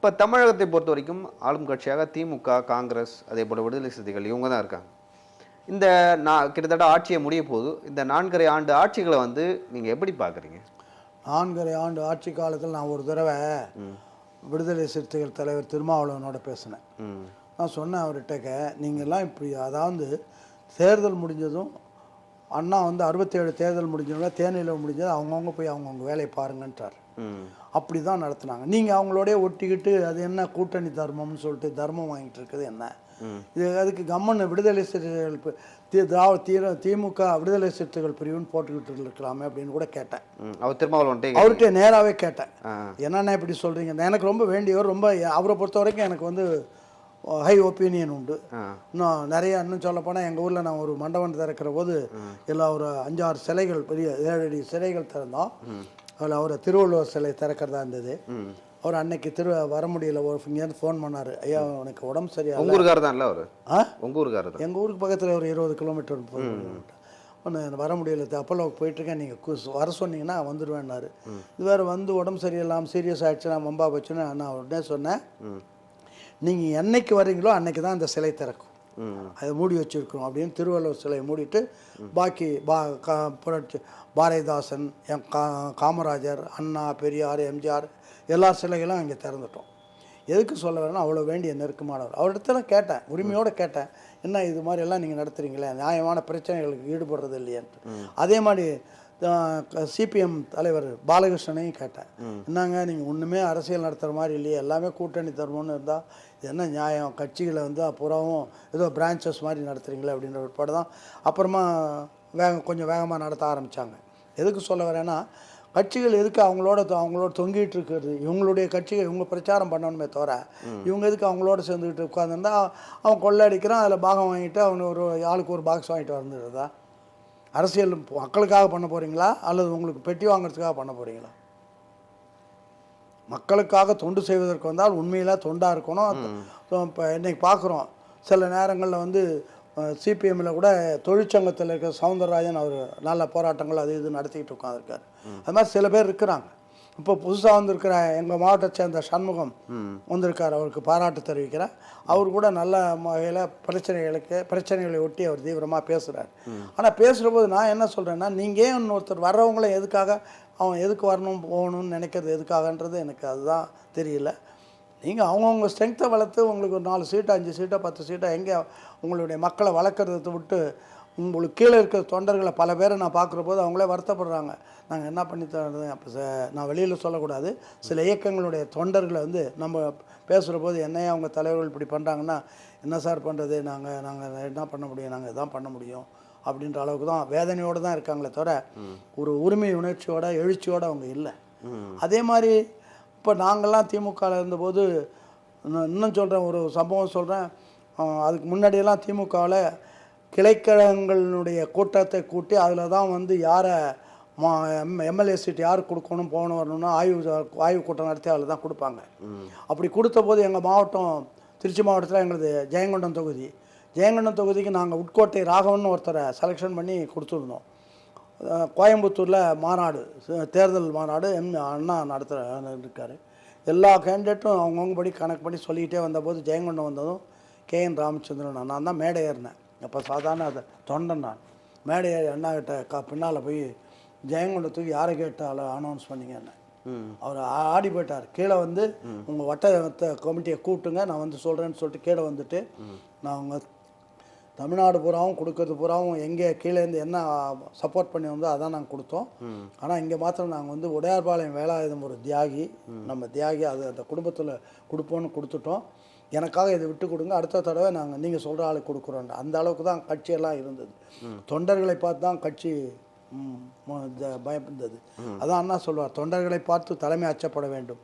இப்போ தமிழகத்தை பொறுத்த வரைக்கும் ஆளும் கட்சியாக திமுக, காங்கிரஸ், அதே போல் விடுதலை சிறுத்தைகள் இவங்க தான் இருக்காங்க. இந்த கிட்டத்தட்ட ஆட்சியை முடிய போது இந்த 4.5 ஆண்டு ஆட்சிகளை வந்து நீங்கள் எப்படி பார்க்குறீங்க? 4.5 ஆண்டு ஆட்சி காலத்தில் நான் ஒரு தடவை விடுதலை சிறுத்தைகள் தலைவர் திருமாவளவனோட பேசினேன். நான் சொன்னேன் அவர்கிட்ட, நீங்கள்லாம் இப்படி அதாவது தேர்தல் முடிஞ்சதும் அண்ணா வந்து 67 தேர்தல் முடிஞ்சவங்க தேனியில் முடிஞ்சது அவங்கவுங்க போய் அவங்கவுங்க வேலையை பாருங்கன்றார். அப்படி தான் நடத்துனாங்க. நீங்கள் அவங்களோடய ஒட்டிக்கிட்டு அது என்ன கூட்டணி தர்மம்னு சொல்லிட்டு தர்மம் வாங்கிட்டு இருக்குது என்ன இது? அதுக்கு கம்மன் விடுதலை சிறுத்தைகள் திமுக விடுதலை சிறுத்தைகள் பிரிவுன்னு போட்டுக்கிட்டு இருக்கலாமே அப்படின்னு கூட கேட்டேன். அவர் திருமாவளவன் அவர்கிட்ட நேராகவே கேட்டேன், என்னென்ன இப்படி சொல்கிறீங்க? எனக்கு ரொம்ப வேண்டியவர், ரொம்ப அவரை பொறுத்த வரைக்கும் எனக்கு வந்து ஹை ஒப்பீனியன் உண்டு. இன்னும் சொல்லப்போனால் எங்கள் ஊரில் நான் ஒரு மண்டபம் திறக்கிற போது எல்லாம் ஒரு 5-6 சிலைகள், பெரிய 7 அடி சிலைகள் திறந்தோம். அதில் அவர் திருவள்ளுவர் சிலை திறக்கிறதா இருந்தது. அவர் அன்னைக்கு வர முடியல, இங்கேருந்து ஃபோன் பண்ணார், ஐயா எனக்கு உடம்பு சரியா. உங்கள் ஊருக்காரர் தான் இல்லை அவர்? உங்கள் ஊருக்காரர் தான். எங்கள் ஊருக்கு பக்கத்தில் ஒரு 20 கிலோமீட்டர் ஒன்று வர முடியல, அப்போல்லாம் போயிட்டுருக்கேன், நீங்கள் வர சொன்னீங்கன்னா வந்துடுவேன்னாரு. இது வேறு வந்து உடம்பு சரியில்லாமல் சீரியஸ் ஆகிடுச்சு, நான் வம்பா வச்சுன்னு நான் உடனே சொன்னேன், நீங்கள் என்னைக்கு வர்றீங்களோ அன்னைக்கு தான் அந்த சிலை திறக்கும், அதை மூடி வச்சுருக்கணும் அப்படின்னு திருவள்ளுவர் சிலையை மூடிட்டு பாக்கி புரட்சி பாரதிதாசன், காமராஜர், அண்ணா, பெரியார், எம்ஜிஆர் எல்லா சிலைகளும் அங்கே திறந்துட்டோம். எதுக்கு சொல்ல வரேன்னா அவ்வளோ வேண்டிய நெருக்கமானவர். அவரிடத்துல கேட்டேன், உரிமையோடு கேட்டேன், என்ன இது மாதிரி எல்லாம் நீங்கள் நடத்துகிறீங்களே, நியாயமான பிரச்சனைகளுக்கு ஈடுபடுறது இல்லையான்ட்டு. அதே மாதிரி சிபிஎம் தலைவர் பாலகிருஷ்ணனையும் கேட்டேன், என்னங்க நீங்கள் ஒன்றுமே அரசியல் நடத்துகிற மாதிரி இல்லையே, எல்லாமே கூட்டணி தருவோம்னு இருந்தால் இது என்ன நியாயம், கட்சிகளை வந்து அப்புறமும் ஏதோ பிரான்ச்சஸ் மாதிரி நடத்துகிறீங்களே அப்படின்ற ஒரு படம் தான். அப்புறமா கொஞ்சம் வேகமாக நடத்த ஆரம்பித்தாங்க. எதுக்கு சொல்ல வரேன்னா, கட்சிகள் எதுக்கு அவங்களோட தொங்கிட்டு இருக்கிறது, இவங்களுடைய கட்சிகள் இவங்க பிரச்சாரம் பண்ணணுமே தவிர இவங்க எதுக்கு அவங்களோட சேர்ந்துக்கிட்டு உட்காந்துருந்தா அவன் கொள்ளை அடிக்கிறான், அதில் பாகம் வாங்கிட்டு அவனு ஒரு ஆளுக்கு ஒரு பாக்ஸ் வாங்கிட்டு வந்துடுறதா? அரசியல் மக்களுக்காக பண்ண போகிறீங்களா அல்லது உங்களுக்கு பெட்டி வாங்குறதுக்காக பண்ண போகிறீங்களா? மக்களுக்காக தொண்டு செய்வதற்கு வந்தால் உண்மையில் தொண்டாக இருக்கணும். இப்போ இன்றைக்கி பார்க்குறோம், சில நேரங்களில் வந்து சிபிஎம்மில் கூட தொழிற்சங்கத்தில் இருக்கிற சவுந்தரராஜன் அவர் நல்ல போராட்டங்கள் அது இது நடத்திக்கிட்டு உட்காந்துருக்காரு. அது மாதிரி சில பேர் இருக்கிறாங்க. இப்போ புதுசாக வந்திருக்கிற எங்கள் மாவட்டத்தை சேர்ந்த சண்முகம் வந்திருக்கார், அவருக்கு பாராட்டு தெரிவிக்கிறேன். அவர் கூட நல்ல வகையில் பிரச்சனைகளை ஒட்டி அவர் தீவிரமாக பேசுகிறார். ஆனால் பேசுகிற போது நான் என்ன சொல்கிறேன்னா, நீங்கள் ஏன் இன்னொருத்தர் வர்றவங்கள எதுக்காக அவன் எதுக்கு வரணும் போகணும்னு நினைக்கிறது எதுக்காகன்றது எனக்கு அதுதான் தெரியல. நீங்கள் அவங்கவுங்க ஸ்ட்ரென்த்தை வளர்த்து உங்களுக்கு ஒரு 4 சீட்டை 5 சீட்டை 10 சீட்டை எங்கே உங்களுடைய மக்களை வளர்க்குறத விட்டு உங்களுக்கு கீழே இருக்கிற தொண்டர்களை பல பேரை நான் பார்க்குற போது அவங்களே வருத்தப்படுறாங்க, நாங்கள் என்ன பண்ணி தரது. அப்போ நான் வெளியில் சொல்லக்கூடாது, சில இயக்கங்களுடைய தொண்டர்களை வந்து நம்ம பேசுகிற போது என்னையே அவங்க தலைவர்கள் இப்படி பண்ணுறாங்கன்னா, என்ன சார் பண்ணுறது, நாங்கள் என்ன பண்ண முடியும், நாங்கள் இதான் பண்ண முடியும் அப்படின்ற அளவுக்கு தான் வேதனையோடு தான் இருக்காங்களே தவிர ஒரு உரிமை உணர்ச்சியோட எழுச்சியோடு அவங்க இல்லை. அதே மாதிரி இப்போ நாங்கள்லாம் திமுகவில் இருந்தபோது இன்னும் சொல்கிறேன், ஒரு சம்பவம் சொல்கிறேன். அதுக்கு முன்னாடியெல்லாம் திமுகவில் கிளைக்கழகங்களுடைய கூட்டத்தை கூட்டி அதில் தான் வந்து யாரை எம்எல்ஏ சீட் யாருக்கு கொடுக்கணும் போகணும் வரணும்னா ஆய்வு கூட்டம் நடத்தி அதில் தான் கொடுப்பாங்க. அப்படி கொடுத்த போது எங்கள் மாவட்டம் திருச்சி மாவட்டத்தில் எங்களது ஜெயங்கொண்டம் தொகுதிக்கு நாங்கள் உட்கோட்டை ராகவன் ஒருத்தரை செலெக்ஷன் பண்ணி கொடுத்துருந்தோம். கோயம்புத்தூரில் மாநாடு, தேர்தல் மாநாடு அண்ணா இருக்கார். எல்லா கேண்டிடேட்டும் அவங்கவுங்கபடி கணக்கு பண்ணி சொல்லிக்கிட்டே வந்தபோது ஜெயங்கொண்டம் வந்ததும் KN ராமச்சந்திரன் நான் தான் மேடை ஏறினேன். அப்போ சாதாரண அதை தொண்டன் நான் மேடை ஏறி அண்ணாக்கிட்ட பின்னால் போய் ஜெயங்கொண்டத்துக்கு யாரை கேட்டாலும் அனௌன்ஸ் பண்ணிங்கன்னு அவர் ஆடி போயிட்டார். கீழே வந்து உங்கள் வட்ட கமிட்டியை கூப்பிட்டுங்க நான் வந்து சொல்கிறேன்னு சொல்லிட்டு கீழே வந்துட்டு நான் அவங்க தமிழ்நாடு பூராவும் கொடுக்கறது பூராவும் எங்கே கீழேருந்து என்ன சப்போர்ட் பண்ணி வந்தோ அதான் நாங்கள் கொடுத்தோம். ஆனால் இங்கே மாத்திரம் நாங்கள் வந்து உடையார்பாளையம் வேலாயுதம் ஒரு தியாகி, நம்ம தியாகி அது அந்த குடும்பத்தில் கொடுப்போன்னு கொடுத்துட்டோம். எனக்காக இதை விட்டு கொடுங்க, அடுத்த தடவை நாங்கள் நீங்கள் சொல்கிற ஆளுக்கு கொடுக்குறோம். அந்த அளவுக்கு தான் கட்சியெல்லாம் இருந்தது. தொண்டர்களை பார்த்து தான் கட்சி பயந்தது. அதான் அண்ணா சொல்வார், தொண்டர்களை பார்த்து தலைமை அச்சப்பட வேண்டும்,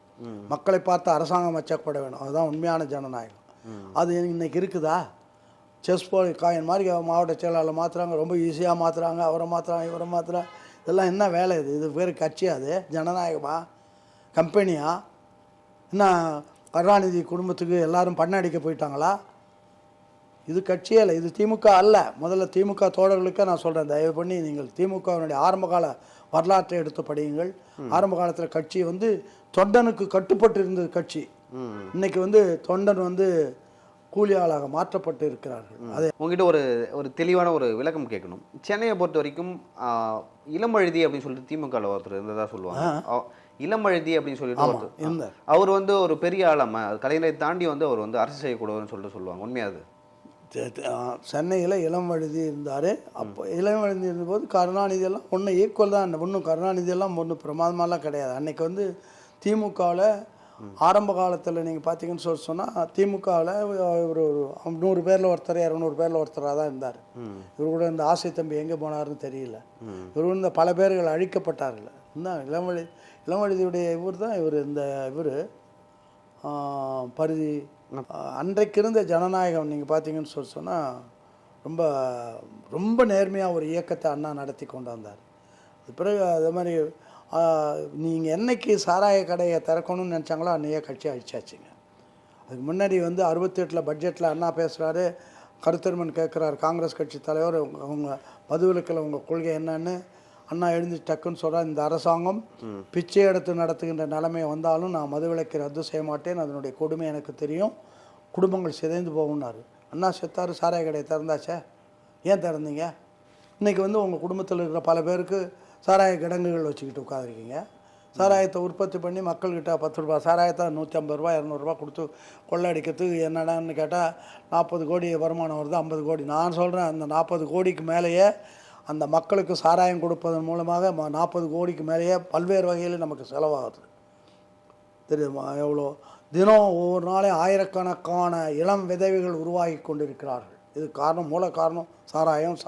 மக்களை பார்த்து அரசாங்கம் அச்சப்பட வேண்டும், அதுதான் உண்மையான ஜனநாயகம். அது இன்னைக்கு இருக்குதா? செஸ் போல் காயின் மாதிரி மாவட்ட செயலாளர் மாற்றுறாங்க, ரொம்ப ஈஸியாக மாற்றுறாங்க, அவரை மாற்றுறாங்க இவரை மாற்றுறாங்க. இதெல்லாம் என்ன வேலை? இது பேர் கட்சியா? அது ஜனநாயகமா? கம்பெனியா? என்ன கருணாநிதி குடும்பத்துக்கு எல்லாரும் பண்ண அடிக்க போயிட்டாங்களா? இது கட்சியே இல்லை, இது திமுக அல்ல. முதல்ல திமுக தோழர்களுக்கே நான் சொல்கிறேன், தயவு பண்ணி நீங்கள் திமுகவினுடைய ஆரம்பகால வரலாற்றை எடுத்து படியுங்கள். ஆரம்ப காலத்தில் கட்சி வந்து தொண்டனுக்கு கட்டுப்பட்டு இருந்தது கட்சி. இன்னைக்கு வந்து தொண்டன் வந்து கூலி ஆளாக மாற்றப்பட்டு இருக்கிறார்கள். அதே உங்ககிட்ட ஒரு ஒரு தெளிவான ஒரு விளக்கம் கேட்கணும். சென்னையை பொறுத்த வரைக்கும் இளமழுதி அப்படின்னு சொல்லிட்டு திமுகவில் ஒருத்தர் இருந்ததா சொல்லுவாங்க. இளமழுதி அப்படின்னு சொல்லிட்டு ஒருத்தர், அவர் வந்து ஒரு பெரிய ஆளாம கலைஞரை தாண்டி வந்து அவர் வந்து அரசு செய்யக்கூடாதுன்னு சொல்லிட்டு சொல்லுவாங்க. உண்மையாது? சென்னையில் இளமழுதி இருந்தார். அப்போ இளமழுதி இருந்தபோது கருணாநிதி எல்லாம் ஒன்றும் ஈக்குவல் தான். ஒன்றும் கருணாநிதி எல்லாம் ஒன்றும் பிரமாதமாலாம் கிடையாது. அன்றைக்கி வந்து திமுகவில் ஆரம்ப காலத்தில் நீங்கள் பார்த்தீங்கன்னு சொன்னால் திமுகவில் ஒரு 100 பேரில் ஒருத்தர் 200 பேரில் ஒருத்தராக தான் இருந்தார். இவர் கூட இந்த ஆசை தம்பி எங்கே போனார்னு தெரியல. இவர் இந்த பல பேர்கள் அழிக்கப்பட்டார்கள். இன்னும் இளமழுதியுடைய இவர் தான் இவர் பரிதி. அன்றைக்கு இருந்த ஜனநாயகம் நீங்கள் பார்த்தீங்கன்னு சொன்னால் ரொம்ப ரொம்ப நேர்மையாக ஒரு இயக்கத்தை அண்ணா நடத்தி கொண்டு வந்தார். அது பிறகு அதே மாதிரி நீங்கள் என்னைக்கு சாராய கடையை திறக்கணும்னு நினச்சாங்களோ அன்றைய கட்சி அழிச்சாச்சுங்க. அதுக்கு முன்னாடி வந்து 68 பட்ஜெட்டில் அண்ணா பேசுகிறாரு, கருத்தருமன் கேட்குறாரு காங்கிரஸ் கட்சி தலைவர், அவங்க மதுவிலக்கில் உங்கள் கொள்கை என்னன்னு. அண்ணா எழுந்து டக்குன்னு சொல்கிறார், இந்த அரசாங்கம் பிச்சை எடுத்து நடத்துகின்ற நிலைமை வந்தாலும் நான் மதுவிலக்கை ரத்து செய்ய மாட்டேன், அதனுடைய கொடுமை எனக்கு தெரியும், குடும்பங்கள் சிதைந்து போகும்னாரு. அண்ணா செத்தாரு, சாராய கடையை திறந்தாச்சே, ஏன் திறந்தீங்க? இன்றைக்கி வந்து உங்கள் குடும்பத்தில் இருக்கிற பல பேருக்கு சாராய கிடங்குகள் வச்சுக்கிட்டு உட்காந்துருக்கீங்க. சாராயத்தை உற்பத்தி பண்ணி மக்கள்கிட்ட 10 ரூபா சாராயத்தை 150 ரூபா 200 ரூபா கொடுத்து கொள்ளையடிக்கிறதுக்கு என்னடான்னு கேட்டால் 40 கோடி வருமானம் வருது, 50 கோடி. நான் சொல்கிறேன், அந்த 40 கோடிக்கு மேலேயே அந்த மக்களுக்கு சாராயம் கொடுப்பதன் மூலமாக 40 கோடிக்கு மேலேயே பல்வேறு வகையில் நமக்கு செலவாகுது. தெரியுமா? எவ்வளோ தினம் ஒவ்வொரு நாளையும் ஆயிரக்கணக்கான இளம் விதவைகள் உருவாகி கொண்டிருக்கிறார்கள். இது காரணம், மூல காரணம் சாராயம்.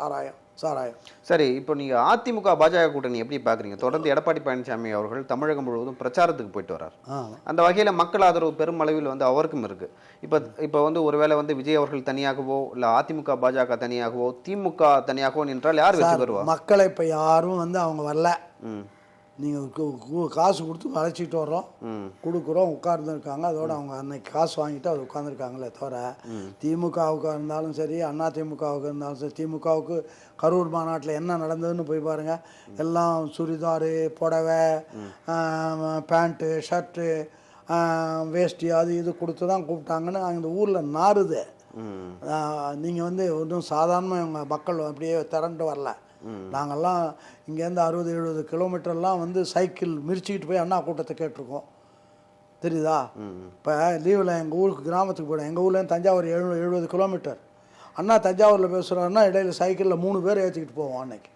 சரி, இப்போ நீங்கள் அதிமுக பாஜக கூட்டணி எப்படி பார்க்குறீங்க? தொடர்ந்து எடப்பாடி பழனிசாமி அவர்கள் தமிழகம் முழுவதும் பிரச்சாரத்துக்கு போயிட்டு வர்றார். அந்த வகையில் மக்கள் ஆதரவு பெரும் அளவில் வந்து அவருக்கும் இருக்குது. இப்போ வந்து ஒருவேளை வந்து விஜய் அவர்கள் தனியாகவோ இல்லை அதிமுக பாஜக தனியாகவோ திமுக தனியாகவோ நின்றால் யார் வெற்றி பெறுவா? மக்களை இப்போ யாரும் வந்து அவங்க வரல, நீங்கள் காசு கொடுத்து அழைச்சிட்டு வர்றோம், கொடுக்குறோம், உட்கார்ந்துருக்காங்க. அதோடு அவங்க அன்னைக்கு காசு வாங்கிட்டு அவர் உட்காந்துருக்காங்களே தவிர திமுகவுக்கு இருந்தாலும் சரி அண்ணா திமுகவுக்கு இருந்தாலும் சரி, திமுகவுக்கு கரூர் மாநாட்டில் என்ன நடந்ததுன்னு போய் பாருங்கள். எல்லாம் சுடிதாரு, புடவை, பேண்ட்டு, ஷர்ட்டு, வேஷ்டி அது இது கொடுத்து தான் கூப்பிட்டாங்கன்னு அந்த ஊரில் நாறுது. நீங்கள் வந்து ஒன்றும் சாதாரணமாக மக்கள் அப்படியே திரண்டு வரல. நாங்கள்லாம் இங்கேருந்து 60-70 கிலோமீட்டர்லாம் வந்து சைக்கிள் மிரிச்சிக்கிட்டு போய் அண்ணா கூட்டத்தை கேட்டிருக்கோம். தெரியுதா? இப்போ லீவில் எங்கள் ஊருக்கு கிராமத்துக்கு போய்டும். எங்கள் ஊர்லேருந்து தஞ்சாவூர் 70 கிலோமீட்டர். அண்ணா தஞ்சாவூரில் பேசுகிறாருன்னா இடையில சைக்கிளில் 3 பேர் ஏற்றிக்கிட்டு போவோம். அன்னைக்கு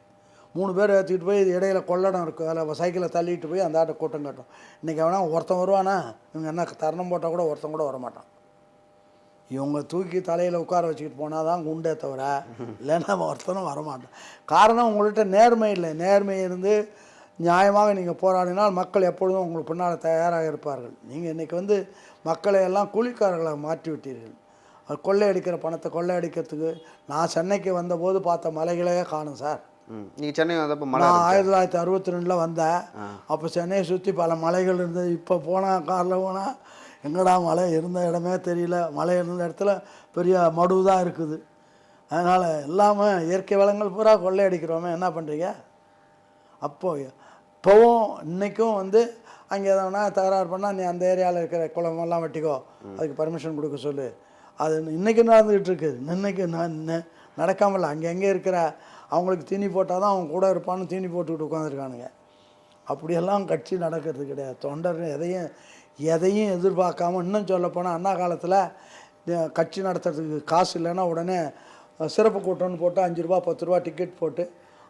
3 பேர் ஏற்றிக்கிட்டு போய் இடையில கொள்ளடம் இருக்குது, அதில் சைக்கிளை தள்ளிட்டு போய் அந்த ஆட்டை கூட்டம் கட்டும். இன்றைக்கி அவனா ஒருத்தன் வருவானா? இவங்க என்ன தருணம் போட்டால் கூட ஒருத்தன் கூட வரமாட்டான். இவங்க தூக்கி தலையில் உட்கார வச்சுக்கிட்டு போனால் தான் குண்டே தவிர இல்லைன்னா ஒருத்தனும் வரமாட்டேன். காரணம், உங்கள்கிட்ட நேர்மை இல்லை. நேர்மை இருந்து நியாயமாக நீங்கள் போராடினால் மக்கள் எப்பொழுதும் உங்களுக்கு பின்னால் தயாராக இருப்பார்கள். நீங்கள் இன்றைக்கி வந்து மக்களை எல்லாம் கூலிக்காரர்களாக மாற்றி விட்டீர்கள். கொள்ளையடிக்கிற பணத்தை கொள்ளையடிக்கிறதுக்கு நான் சென்னைக்கு வந்தபோது பார்த்த மலைகளே காணும் சார். நீங்கள் சென்னை வந்தப்போ நான் 1962 வந்தேன். அப்போ சென்னையை சுற்றி பல மலைகள் இருந்தது. இப்போ போனால் காரில் போனால் எங்கடா மலை இருந்த இடமே தெரியல. மலை இருந்த இடத்துல பெரிய மடு தான் இருக்குது. அதனால் இல்லாமல் இயற்கை வளங்கள் பூரா கொள்ளையடிக்கிறோமே, என்ன பண்ணுறீங்க? இப்போவும் இன்றைக்கும் வந்து அங்கே எதனா தகராறு பண்ணால் நீ அந்த ஏரியாவில் இருக்கிற குளமெல்லாம் வெட்டிக்கோ, அதுக்கு பர்மிஷன் கொடுக்க சொல்லு. அது இன்றைக்கி நடந்துக்கிட்டு இருக்குது. இன்றைக்கி நடக்காமல் அங்கே இருக்கிற அவங்களுக்கு தீனி போட்டால் தான் அவங்க கூட இருப்பான்னு தீனி போட்டுக்கிட்டு உட்காந்துருக்கானுங்க. அப்படியெல்லாம் கட்சி நடக்கிறது கிடையாது. தொண்டர் எதையும் எதிர்பார்க்காம, இன்னும் சொல்லப்போனால் அண்ணா காலத்தில் கட்சி நடத்துறதுக்கு காசு இல்லைன்னா உடனே சிறப்பு கூட்டம்னு போட்டு 5 ரூபா 10 ரூபா டிக்கெட் போட்டு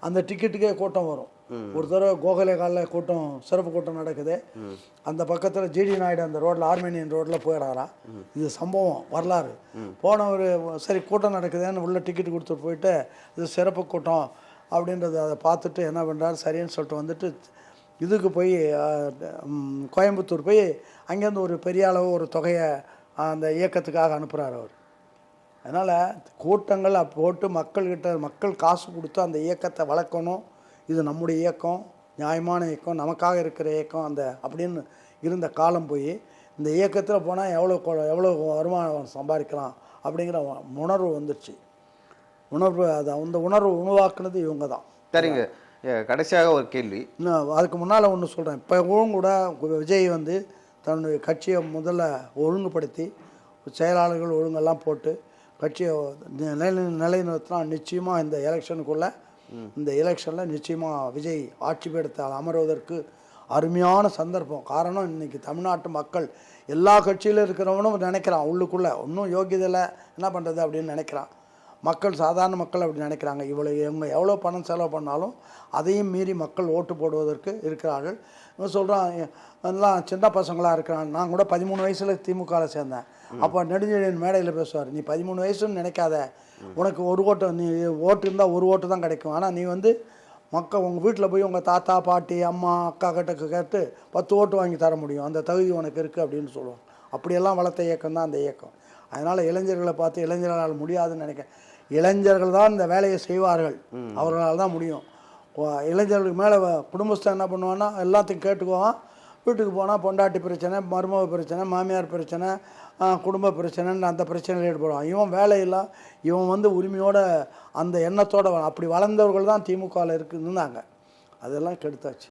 அந்த டிக்கெட்டுக்கே கூட்டம் வரும். ஒரு தடவை கோகலே காலில் கூட்டம், சிறப்பு கூட்டம் நடக்குது. அந்த பக்கத்தில் ஜிடி நாயுடு அந்த ரோட்டில் ஆர்மேனியன் ரோட்டில் போயிடாரா. இது சம்பவம், வரலாறு. போனவர் சரி கூட்டம் நடக்குதுன்னு உள்ள டிக்கெட் கொடுத்துட்டு போயிட்டு இது சிறப்பு கூட்டம் அப்படின்றத அதை பார்த்துட்டு என்ன பண்ணுறாரு, சரின்னு சொல்லிட்டு வந்துட்டு இதுக்கு போய் கோயம்புத்தூர் போய் அங்கேருந்து ஒரு பெரிய அளவு ஒரு தொகையை அந்த இயக்கத்துக்காக அனுப்புகிறார் அவர். அதனால் கூட்டங்கள் போட்டு மக்கள் காசு கொடுத்து அந்த இயக்கத்தை வளர்க்கணும். இது நம்முடைய இயக்கம், நியாயமான இயக்கம், நமக்காக இருக்கிற இயக்கம் அந்த அப்படின்னு இருந்த காலம் போய் இந்த இயக்கத்தில் போனால் எவ்வளோ வருமானம் சம்பாதிக்கலாம் அப்படிங்கிற உணர்வு வந்துடுச்சு. அது அந்த உணர்வு உருவாக்குனது இவங்க தான். சரிங்க, கடைசியாக ஒரு கேள்வி. அதுக்கு முன்னால் ஒன்று சொல்கிறேன். இப்போவும் கூட விஜய் வந்து தன்னுடைய கட்சியை முதல்ல ஒழுங்குபடுத்தி செயலாளர்கள் ஒழுங்கெல்லாம் போட்டு கட்சியை நிலைநிறுத்தினா நிச்சயமாக இந்த எலெக்ஷனுக்குள்ளே இந்த எலெக்ஷனில் நிச்சயமாக விஜய் ஆட்சி பீடத்தால் அமர்வதற்கு அருமையான சந்தர்ப்பம். காரணம் இன்றைக்கி தமிழ்நாட்டு மக்கள் எல்லா கட்சியிலும் இருக்கிறவனும் நினைக்கிறான், உள்ளுக்குள்ளே இன்னும் யோகியதில் என்ன பண்ணுறது அப்படின்னு நினைக்கிறான். மக்கள் சாதாரண மக்கள் அப்படி நினைக்கிறாங்க. இவங்க எவ்வளோ பணம் செலவு பண்ணாலும் அதையும் மீறி மக்கள் ஓட்டு போடுவதற்கு இருக்கிறார்கள். இவன் சொல்கிறான், எல்லாம் சின்ன பசங்களாக இருக்கிறான். நான் கூட 13 வயசில் திமுகவில் சேர்ந்தேன். அப்போ நெடுஞ்செழியன் மேடையில் பேசுவார், நீ 13 வயசுன்னு நினைக்காத, உனக்கு ஒரு ஓட்டு, நீ ஓட்டு இருந்தால் ஒரு ஓட்டு தான் கிடைக்கும். ஆனால் நீ வந்து மக்கள் உங்கள் வீட்டில் போய் உங்கள் தாத்தா பாட்டி அம்மா அக்கா கிட்ட கேட்டு 10 ஓட்டு வாங்கி தர முடியும், அந்த தகுதி உனக்கு இருக்குது அப்படின்னு சொல்லுவாங்க. அப்படியெல்லாம் வளர்த்த இயக்கம் தான் அந்த இயக்கம். அதனால் இளைஞர்களை பார்த்து இளைஞர்களால் முடியாதுன்னு நினைக்கிறேன். இளைஞர்கள் தான் இந்த வேலையை செய்வார்கள், அவர்களால் தான் முடியும். இளைஞர்களுக்கு மேலே குடும்பஸ்தன் என்ன பண்ணுவான்னா எல்லாத்தையும் கேட்டுக்குவான். வீட்டுக்கு போனால் பொண்டாட்டி பிரச்சனை, மருமக பிரச்சனை, மாமியார் பிரச்சனை, குடும்ப பிரச்சனைன்னு அந்த பிரச்சனையில் ஈடுபடுவான். இவன் வேலையில்லா, இவன் வந்து உரிமையோட அந்த எண்ணத்தோடு அப்படி வளர்ந்தவர்கள் தான் திமுகவில் இருந்தாங்க. அதெல்லாம் கெடுத்தாச்சு.